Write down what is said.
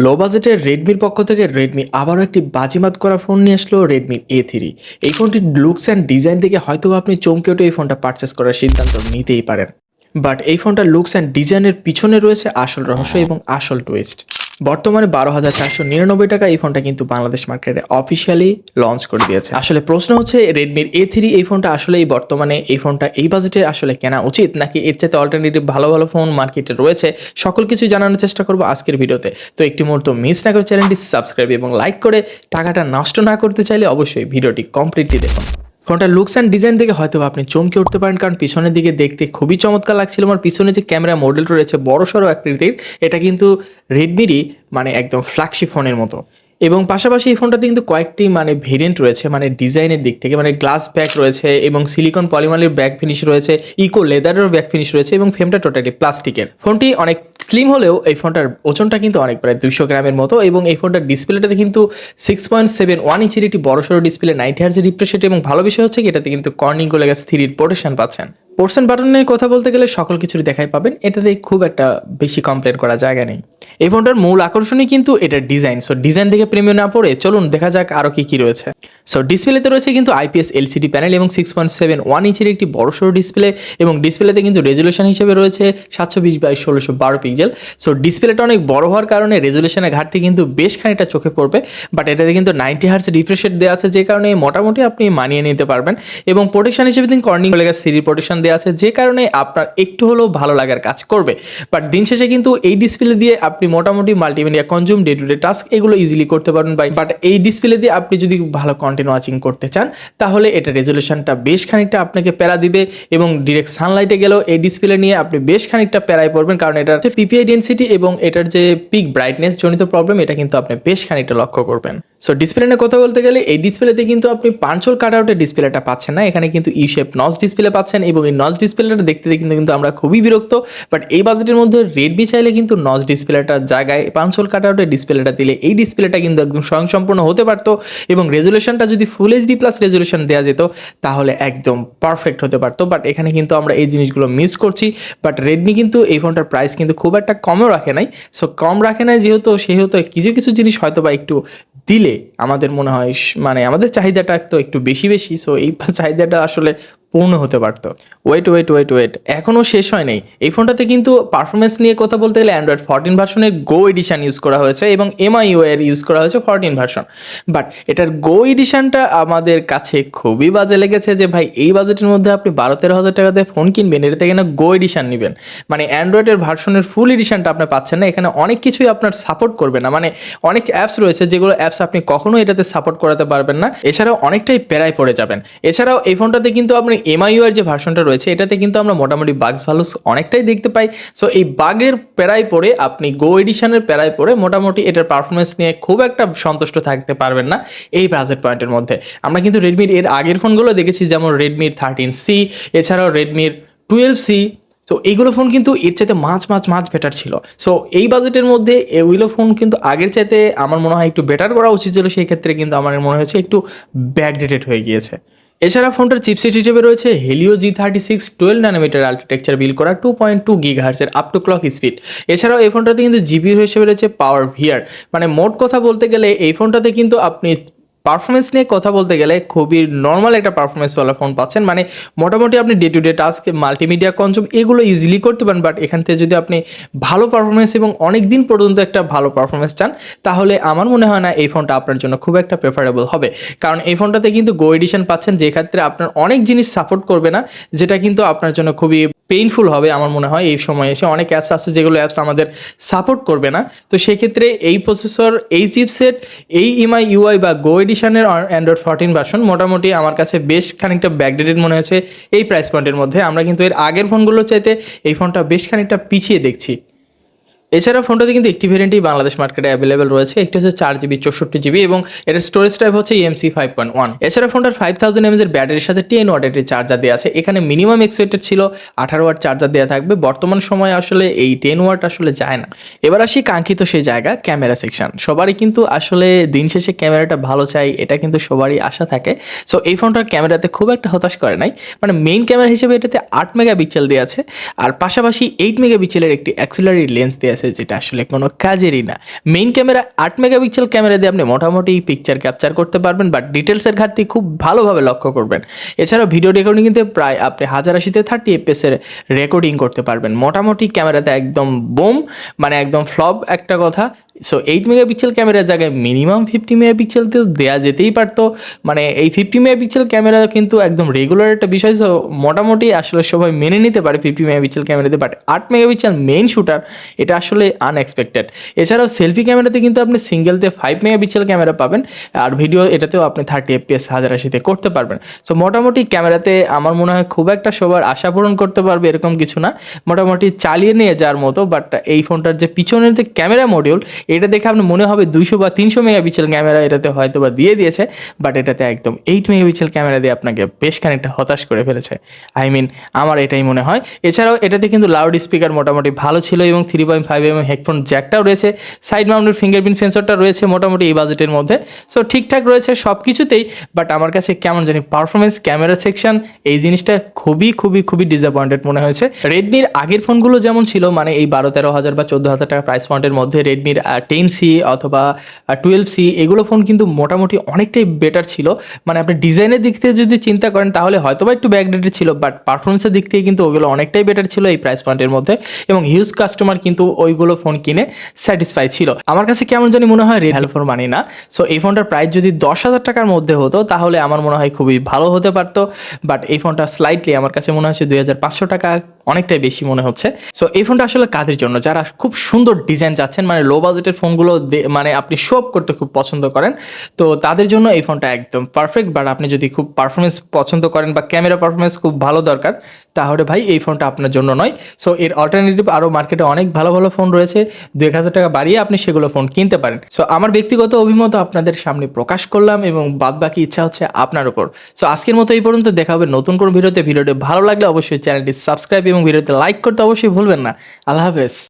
লো বাজেটের রেডমির পক্ষ থেকে রেডমি আবারও একটি বাজিমাত করা ফোন নিয়ে আসলো, রেডমি A3। এই ফোনটির লুকস অ্যান্ড ডিজাইন দেখে হয়তো আপনি চমকে উঠে এই ফোনটা পারচেস করার সিদ্ধান্ত নিতেই পারেন। বাট এই ফোনটার লুকস অ্যান্ড ডিজাইনের পিছনে রয়েছে আসল রহস্য এবং আসল টুইস্ট। বর্তমানে 12,499 টাকা এই ফোনটা কিন্তু বাংলাদেশ মার্কেটে অফিসিয়ালি লঞ্চ করে দিয়েছে। আসলে প্রশ্ন হচ্ছে রেডমির A3 এই ফোনটা আসলে বর্তমানে এই ফোনটা এই বাজেটে আসলে কেনা উচিত নাকি এর চাইতে অল্টারনেটিভ ভালো ভালো ফোন মার্কেটে রয়েছে, সকল কিছু জানানোর চেষ্টা করবো আজকের ভিডিওতে। তো একটি মুহূর্ত মিস না করে চ্যানেলটি সাবস্ক্রাইব এবং লাইক করে টাকাটা নষ্ট না করতে চাইলে অবশ্যই ভিডিওটি কমপ্লিটলি দেখুন। ফোনটার লুকস অ্যান্ড ডিজাইন দেখে হয়তো আপনি চমকে উঠতে পারেন, কারণ পিছনের দিকে দেখতে খুবই চমৎকার লাগছিল। আমার পিছনে যে ক্যামেরা মডেলটা রয়েছে বড় সড়ো আকৃতির, এটা কিন্তু রেডমিরই একদম ফ্ল্যাগশিপ ফোনের মতো। এবং পাশাপাশি এই ফোনটাতে কিন্তু কয়েকটি ভেরিয়েন্ট রয়েছে, ডিজাইনের দিক থেকে গ্লাস ব্যাক রয়েছে এবং সিলিকন পলিমারের ব্যাক ফিনিশ রয়েছে, ইকো লেদারের ব্যাক ফিনিশ রয়েছে এবং ফ্রেমটা টোটালি প্লাস্টিকের। ফোনটি অনেক স্লিম হলেও এই ফোনটার ওজনটা কিন্তু অনেক, প্রায় 200 গ্রামের মতো। এবং এই ফোনটার ডিসপ্লেটাতে কিন্তু 6.71 ইঞ্চির একটি বড়সড় ডিসপ্লে, 90 হার্জ রিফ্রেশ রেট এবং ভালো বিষয় হচ্ছে এটাতে কিন্তু কর্নিং গোলাগাস 3 প্রোটেকশন পাচ্ছেন। পোর্শন বাটনের কথা বলতে গেলে সকল কিছুরই দেখাই পাবেন, এটাতে খুব একটা বেশি কমপ্লেন করার জায়গা নেই। এই ফোনটার মূল আকর্ষণই কিন্তু এটার ডিজাইন। সো ডিজাইন দেখে প্রেমে না পড়ে চলুন দেখা যাক আরও কি রয়েছে। সো ডিসপ্লেতে রয়েছে কিন্তু IPS LCD প্যানেল এবং 6.71 ইঞ্চির একটি বড়সড় ডিসপ্লে, এবং ডিসপ্লেতে কিন্তু রেজুলেশন হিসেবে রয়েছে 720x1612 পিক্সেল। সো ডিসপ্লেটা অনেক বড় হওয়ার কারণে রেজুলেশনের ঘাটতি কিন্তু বেশ খানিকটা চোখে পড়বে, বাট এটাতে কিন্তু 90 হার্জ রিফ্রেশ রেট দেওয়া আছে, যে কারণে মোটামুটি আপনি মানিয়ে নিতে পারবেন। এবং প্রোটেকশন হিসেবে কিন্তু কর্নিং গোলাগাস 3 প্রোটেকশন দেওয়া আছে, যে কারণে আপনার একটু হলেও ভালো লাগার কাজ করবে। বাট দিন শেষে কিন্তু এই ডিসপ্লে দিয়ে আপনি মোটামুটি multimedia consume, day to day task এগুলো ইজিলি করতে পারবেন। বাট এই ডিসপ্লে দিয়ে আপনি যদি ভালো কন্টেন্ট ওয়াচিং করতে চান তাহলে এটা রেজুলেশনটা বেশ খানিকটা আপনাকে প্যারা দিবে, এবং ডিরেক্ট সানলাইটে গেলেও এই ডিসপ্লে নিয়ে আপনি বেশ খানিকটা প্যারায় পড়বেন, কারণ এটার PPI ডেন্সিটি এবং এটার যে পিক ব্রাইটনেস জনিত প্রবলেম এটা কিন্তু আপনি বেশ খানিকটা লক্ষ্য করবেন। সো ডিসপ্লে নিয়ে কথা বলতে গেলে এই ডিসপ্লেতে কিন্তু আপনি পাঞ্চল কাটআউটের ডিসপ্লেটা পাচ্ছেন না, এখানে কিন্তু ইউ শেপ নচ ডিসপ্লে পাচ্ছেন, এবং এই নচ ডিসপ্লেটা দেখতে কিন্তু আমরা খুবই বিরক্ত। বাট এই বাজেটের মধ্যে রেডমি চাইলে কিন্তু নচ ডিসপ্লেটার জায়গায় পাঞ্চল কাটআউটের ডিসপ্লেটা দিলে এই ডিসপ্লেটা কিন্তু একদম স্বয়ংসম্পূর্ণ হতে পারতো, এবং রেজুলেশনটা যদি ফুল HD+ রেজুলেশন দেওয়া যেত তাহলে একদম পারফেক্ট হতে পারতো। বাট এখানে কিন্তু আমরা এই জিনিসগুলো মিস করছি। বাট রেডমি কিন্তু এই ফোনটার প্রাইস কিন্তু খুব একটা কমও রাখে নাই। সো কম রাখে নাই যেহেতু, সেহেতু কিছু কিছু জিনিস হয়তো বা একটু দিলে আমাদের মনে হয় আমাদের চাহিদাটা তো একটু বেশি। সো এই চাহিদাটা আসলে পূর্ণ হতে পারতো। ওয়েট এখনও শেষ হয় নাই। এই ফোনটাতে কিন্তু পারফরমেন্স নিয়ে কথা বলতে গেলে Android 14 ভার্সনের গো এডিশন ইউজ করা হয়েছে এবং MIUI এর ইউজ করা হয়েছে 14 ভার্সন। বাট এটার গো এডিশনটা আমাদের কাছে খুবই বাজে লেগেছে, যে ভাই এই বাজেটের মধ্যে আপনি 12-13 হাজার টাকাতে ফোন কিনবেন, এটা থেকে না গো এডিশন নেবেন, অ্যান্ড্রয়েডের ভার্সনের ফুল এডিশনটা আপনি পাচ্ছেন না। এখানে অনেক কিছুই আপনার সাপোর্ট করবে না, অনেক অ্যাপস রয়েছে যেগুলো অ্যাপস আপনি কখনো এটাতে সাপোর্ট করাতে পারবেন না, এছাড়াও অনেকটাই প্যারায় পড়ে যাবেন। এছাড়াও এই ফোনটাতে কিন্তু আপনি MIUI যে ভার্সনটা রয়েছে এটাতে কিন্তু আমরা মোটামুটি বাগস ভালুস অনেকটাই দেখতে পাই। সো এই বাগের প্যারায় পড়ে আপনি গো এডিশনের প্যারায় পড়ে মোটামুটি এটার পারফরমেন্স নিয়ে খুব একটা সন্তুষ্ট থাকতে পারবেন না এই বাজেট পয়েন্টের মধ্যে। আমরা কিন্তু রেডমির এর আগের ফোনগুলো দেখেছি, যেমন রেডমির 13C, এছাড়াও রেডমির 12C। তো এইগুলো ফোন কিন্তু এর চাইতে মাছ বেটার ছিল। সো এই বাজেটের মধ্যে এগুলো ফোন কিন্তু আগের চাইতে আমার মনে হয় একটু বেটার করা উচিত ছিল, সেই ক্ষেত্রে কিন্তু আমার মনে হয়েছে একটু ব্যাকডেটেড হয়ে গিয়েছে। এছাড়া ফোনটার চিপসেট হিসেবে রয়েছে Helio G36 12 ন্যানোমিটার আর্কিটেকচার বিল করা 2.2 GHz up to clock speed. এছাড়াও এই ফোনটাতে কিন্তু জিপি হিসেবে রয়েছে পাওয়ার VR। মোট কথা বলতে গেলে এই ফোনটাতে কিন্তু আপনি পারফরমেন্স নিয়ে কথা বলতে গেলে খুবই নর্মাল একটা পারফরমেন্সওয়ালা ফোন পাচ্ছেন। মোটামুটি আপনি day to day task, multimedia consume এগুলো ইজিলি করতে পারেন। বাট এখান থেকে যদি আপনি ভালো পারফরমেন্স এবং অনেক দিন পর্যন্ত একটা ভালো পারফরমেন্স চান তাহলে আমার মনে হয় না এই ফোনটা আপনার জন্য খুব একটা প্রেফারেবল হবে, কারণ এই ফোনটাতে কিন্তু গো এডিশন পাচ্ছেন, যে ক্ষেত্রে আপনার অনেক জিনিস সাপোর্ট করবে না, যেটা কিন্তু আপনার জন্য খুবই পেইনফুল হবে আমার মনে হয়। এই সময় এসে অনেক অ্যাপস আছে যেগুলো অ্যাপস আমাদের সাপোর্ট করবে না। তো সেক্ষেত্রে এই প্রসেসর, এই চিপসেট, এই MIUI বা গো এডিশনের Android 14 ভার্সন মোটামুটি আমার কাছে বেশ খানিকটা ব্যাকডেটেড মনে হয়েছে এই প্রাইস পয়েন্টের মধ্যে। আমরা কিন্তু এর আগের ফোনগুলোর চাইতে এই ফোনটা বেশ খানিকটা পিছিয়ে দেখছি। এছাড়া ফোনটাতে কিন্তু একটি ভেরিয়েন্টই বাংলাদেশ মার্কেটে অ্যাভেলেবেল রয়েছে, একটি হচ্ছে 4GB 64GB এবং এর স্টোরেজ টাইপ হচ্ছে EMC 5.1। এছাড়া ফোনটার 5000 mAh এর ব্যাটারির সাথে 10 ওয়াট এর চার্জার দেওয়া আছে। এখানে মিনিমাম এক্সপেক্টেড ছিল 18 ওয়াট চার্জার দেওয়া থাকবে, বর্তমান সময়ে আসলে এই 10 ওয়াট আসলে যায় না। এবার আসি কাঙ্ক্ষিত সেই জায়গা, ক্যামেরা সেকশন। সবারই কিন্তু আসলে দিন শেষে ক্যামেরাটা ভালো চাই, এটা কিন্তু সবারই আশা থাকে। সো এই ফোনটার ক্যামেরাতে খুব একটা হতাশ করে নাই, মেইন ক্যামেরা হিসেবে এটাতে 8 মেগাপিক্সেল দেওয়া আছে, আর পাশাপাশি 8 মেগাপিক্সেলের একটি অ্যাক্সিলারি লেন্স দেওয়া আছে যেটা আসলে কোনো কাজেরই না। মেইন ক্যামেরা 8 মেগাপিক্সেল ক্যামেরা দিয়ে আপনি মোটামুটি পিকচার ক্যাপচার করতে পারবেন, বাট ডিটেলসের ঘাটতি খুব ভালোভাবে লক্ষ্য করবেন। এছাড়াও ভিডিও রেকর্ডিং কিন্তু প্রায় আপনি 1080-তে 30 FPS এর রেকর্ডিং করতে পারবেন। মোটামুটি ক্যামেরাতে একদম বোম, মানে একদম ফ্লপ একটা কথা। সো 8 মেগাপিক্সেল ক্যামেরার জায়গায় মিনিমাম 50 মেগাপিক্সেলতেও দেওয়া যেতেই পারতো। মানে এই 50 মেগাপিক্সেল ক্যামেরা কিন্তু একদম রেগুলার একটা বিষয়। সো মোটামুটি আসলে সবাই মেনে নিতে পারে 50 মেগাপিক্সেল ক্যামেরাতে, বাট 8 মেগাপিক্সেল মেইন শুটার, এটা আসলে আনএক্সপেক্টেড। এছাড়াও সেলফি ক্যামেরাতে কিন্তু আপনি সিঙ্গেলতে 5 মেগাপিক্সেল ক্যামেরা পাবেন, আর ভিডিও এটাতেও আপনি 30 FPS 1080-তে করতে পারবেন। সো মোটামুটি ক্যামেরাতে আমার মনে হয় খুব একটা সবার আশা পূরণ করতে পারবে এরকম কিছু না, মোটামুটি চালিয়ে নিয়ে যাওয়ার মতো। বাট এই ফোনটার যে পিছনের যে ক্যামেরা মডিউল, এটা দেখে আপনার মনে হবে 200 বা 300 মেগাপিক্সেল ক্যামেরা এটাতে হয়তো বা দিয়ে দিয়েছে, বাট এটাতে একদম 8 মেগাপিক্সেল ক্যামেরা দিয়ে আপনাকে বেশ খানিকটা হতাশ করে ফেলেছে। আমার এটাই মনে হয়। এছাড়াও এটাতে কিন্তু লাউড স্পিকার মোটামুটি ভালো ছিল এবং 3.5 হেডফোন জ্যাকটাও রয়েছে, সাইড মাউন্টেড ফিঙ্গারপ্রিন্ট সেন্সরটা রয়েছে মোটামুটি এই বাজেটের মধ্যে। সো ঠিকঠাক রয়েছে সব কিছুতেই, বাট আমার কাছে কেমন জানি পারফরমেন্স, ক্যামেরা সেকশন, এই জিনিসটা খুবই খুবই খুবই ডিসঅ্যাপয়েন্টেড মনে হয়েছে। রেডমির আগের ফোনগুলো যেমন ছিল, মানে এই 12-13 হাজার বা 14,000 টাকা প্রাইস পয়েন্টের মধ্যে রেডমির 10C অথবা 12C এগুলো ফোন কিন্তু মোটামুটি অনেকটাই বেটার ছিল। মানে আপনি ডিজাইনের দিক থেকে যদি চিন্তা করেন তাহলে হয়তো বা একটু ব্যাকডেটেড ছিল, বাট পারফরমেন্সের দিক থেকে কিন্তু ওগুলো অনেকটাই বেটার ছিল এই প্রাইস পয়েন্টের মধ্যে, এবং হিউজ কাস্টমার কিন্তু ওইগুলো ফোন কিনে স্যাটিসফাই ছিল। আমার কাছে কেমন জানি মনে হয় ভালো ফোন মানি না। সো এই ফোনটার প্রাইস যদি 10,000 টাকার মধ্যে হতো তাহলে আমার মনে হয় খুবই ভালো হতে পারতো, বাট এই ফোনটা স্লাইটলি আমার কাছে মনে হচ্ছে 2,500 টাকা অনেকটাই বেশি মনে হচ্ছে। সো এই ফোনটা আসলে কাদের জন্য, যারা খুব সুন্দর ডিজাইন চাচ্ছেন, মানে লো বাজেটের ফোনগুলো মানে আপনি শো অফ করতে খুব পছন্দ করেন, তো তাদের জন্য এই ফোনটা একদম পারফেক্ট। বাট আপনি যদি খুব পারফরমেন্স পছন্দ করেন বা ক্যামেরা পারফরমেন্স খুব ভালো দরকার, তাহলে ভাই এই ফোনটা আপনার জন্য নয়। সো এর অল্টারনেটিভ আরও মার্কেটে অনেক ভালো ভালো ফোন রয়েছে, 2,000 টাকা বাড়িয়ে আপনি সেগুলো ফোন কিনতে পারেন। সো আমার ব্যক্তিগত অভিমত আপনাদের সামনে প্রকাশ করলাম, এবং বাদ বাকি ইচ্ছা হচ্ছে আপনার উপর। সো আজকের মতো এই পর্যন্ত, দেখা হবে নতুন কোনো ভিডিওতে। ভিডিওটি ভালো লাগলে অবশ্যই চ্যানেলটি সাবস্ক্রাইব এবং ভিডিওতে লাইক করতে অবশ্যই ভুলবেন না। আল্লাহ হাফেজ।